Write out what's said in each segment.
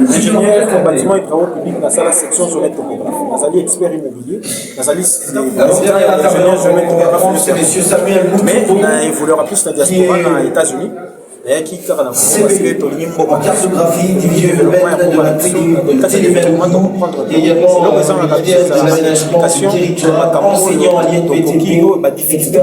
ingénieur en bâtiment et travaux publics dans la section géomètre topographe. Nous allons expert immobilier, nous allons ingénieur géomètre topographe. Mais il évoluera plus dans la diaspora dans les États-Unis. Qui parce que tu as en cartographie, division urbaine, enseignant en lien de difficulté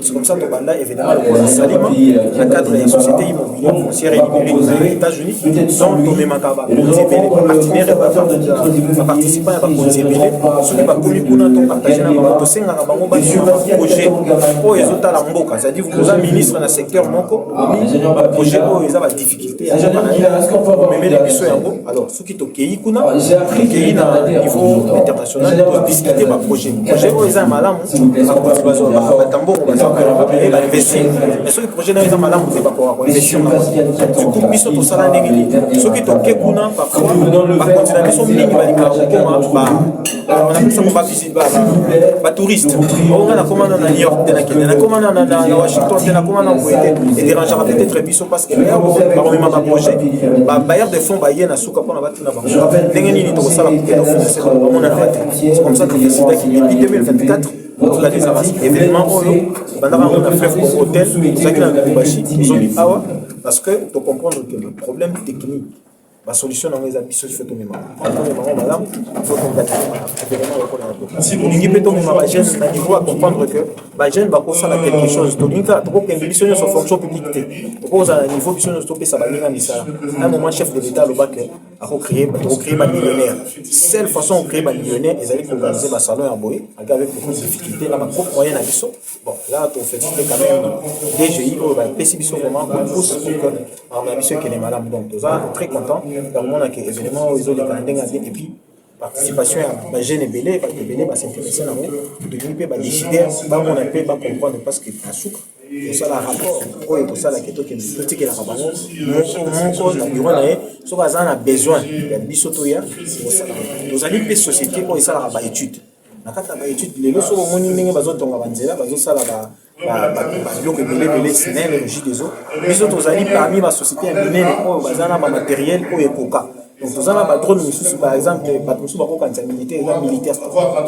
c'est comme ça que Banda évidemment le cadre de la société immobilière foncière et numérique aux États-Unis, donc Tomé Makaba, partenaire et participant à Bakonzébélé, ceux qui vont communiquer dans partager dans le dossier, dans le projet pour les autres à la Mboka, c'est-à-dire vous avez ministre dans le secteur Moko, le projet pour les avoir difficulté à même les bisous en haut. Alors ceux qui sont Kéi Kuna, Kéi dans le niveau international, pour discuter de projet. Projet pour les gens malades, Batambo, on va investir. Mais ceux qui projet dans les gens malades, vous ne pouvez pas investir. Du coup, ils sont au salaire négatif. Ceux qui sont Kékuna, parfois, par contre, ils sont minimum, on appelle ça pour visiter, touriste. On a commandé en New York, on a commandé en Washington, on a commandé en Boété, et dérangera peut-être Bissot parce que là, on a un projet, bailleur de fonds, bailleur, Souka, on a battu là-bas. C'est comme ça que les décidé qu'il y a 2024. On a des événements, on a fait un hôtel, parce que tu comprends que le problème technique, la solution dans les habits, il faut tomber madame, il faut tomber si vous n'y peut tomber ma jeune, il faut comprendre que ma jeune va passer à quelque chose. Donc, il faut qu'une mission sur fonction publique, il faut à un niveau de stopper ça, à un moment, chef de l'État, le bac, a recréé un millionnaire. Seule façon de créer un millionnaire, ils allaient organiser un salon à Boé, avec beaucoup de difficultés, là, ma propre moyenne à Bissot. Bon, là, tu fais quand même DGI, PCBissot, vraiment, on pousse pour que ma mission qui est madame. Donc, nous sommes très contents. Dans évidemment, ils ont des grandes et puis participation à la jeune Bélé, parce que Bélé va s'intéresser à nous, de décider, on a pu comprendre parce que la sucre, et ça, le rapport, pour ça, la question qui est la rabat, mon a besoin de bisotoya, nous allons faire société pour ça, la rabat étude. La carte à étude, les leçons au monde, ils ont banzela, ça, biloko ebele sinele logique des eaux biso tozali parmi ma société minene oyo bazana ba matériel oyo ekoka donc tozana ba drone misusu par exemple bato misusu bakokanisa militaire eza militaire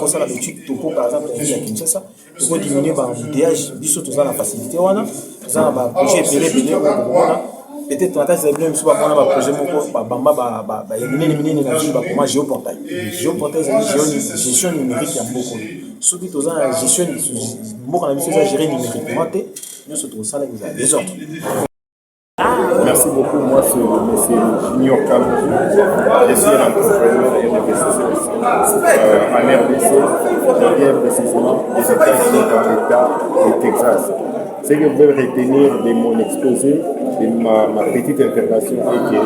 kosala betude topo par exemple ya Kinshasa toko diminuer ba embouteillage biso tozana facilité wana tozana ba projet ebele oyo peut-être on a des problèmes sur un projet bamba minene na vie comme géoportail c'est gestion numérique ya mboko ceux qui ont la gestion mboko na biso gérer numériquement nous se trouve ça là vous avez des ordres. Merci beaucoup, moi c'est M. Junior Kalou, je suis un entrepreneur et investisseur en RDC, bien précisément aux États-Unis dans l'État du Texas. Ce que vous pouvez retenir de mon exposé, de ma petite intervention, est que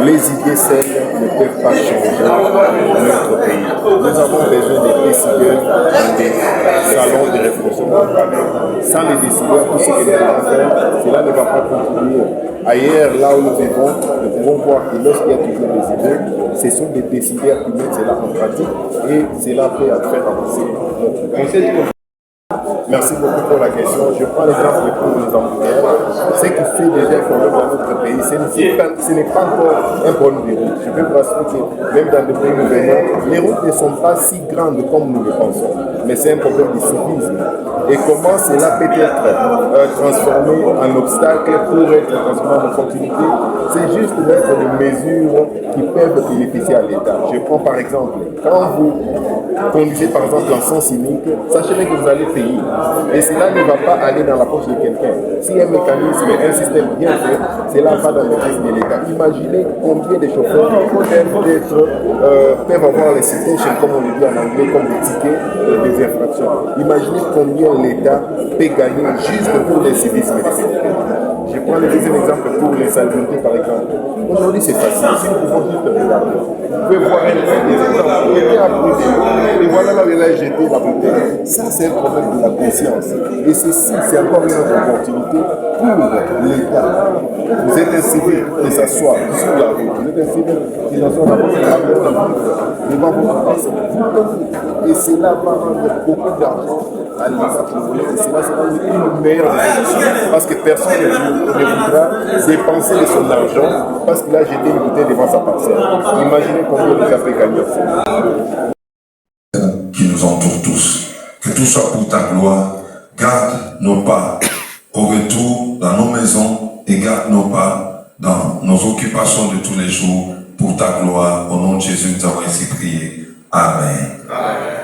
les idées seules ne peuvent pas changer notre pays. Nous avons besoin des décideurs dans des salons de réflexion. Sans les décideurs, tout ce que nous devons faire, cela ne va pas continuer. Ailleurs, là où nous vivons, nous pouvons voir que lorsqu'il y a toujours des idées, ce sont des décideurs qui mettent cela en pratique et cela peut faire avancer notre conseil. Merci beaucoup pour la question. Je prends l'exemple de tous les employeurs. Ce qui fait déjà un problème dans notre pays, ce n'est pas encore un problème de route. Je peux vous rassurer que même dans le pays où nous venons, les routes ne sont pas si grandes comme nous le pensons. Mais c'est un problème de civisme. Et comment cela peut être transformé en obstacle pour être transformé en opportunité? C'est juste mettre des mesures qui peuvent bénéficier à l'État. Je prends par exemple, quand vous conduisez par exemple en sens unique, sachez que vous allez payer. Et cela ne va pas aller dans la poche de quelqu'un. Si un mécanisme, un système bien fait, cela va dans le reste de l'État. Imaginez combien de chauffeurs peuvent avoir les citations, comme on le dit en anglais, comme des tickets des infractions. Imaginez combien l'État peut gagner juste pour les civismes des citoyens. Je prends le deuxième exemple pour les salubrités par exemple. Aujourd'hui c'est facile, si nous pouvons juste regarder. Vous pouvez voir un exemple, il était abrité, et voilà là où il a jeté la bouteille. Ça c'est un problème de la conscience. Et ceci, c'est encore une autre opportunité pour l'État. Vous êtes un civil qui s'assoit sur la route, vous êtes un civil qui s'assoit dans votre devant votre personne. Et cela va rendre beaucoup d'argent à l'État. Et cela sera une meilleure décision. Parce que personne ne voudra dépenser de son argent parce qu'il a jeté une bouteille devant sa parcelle. Imaginez combien il a fait gagner. Qui nous entoure tous. Que tout soit pour ta gloire. Garde nos pas au retour dans nos maisons et garde nos pas dans nos occupations de tous les jours pour ta gloire. Au nom de Jésus, nous avons ainsi prié. Amen. Amen.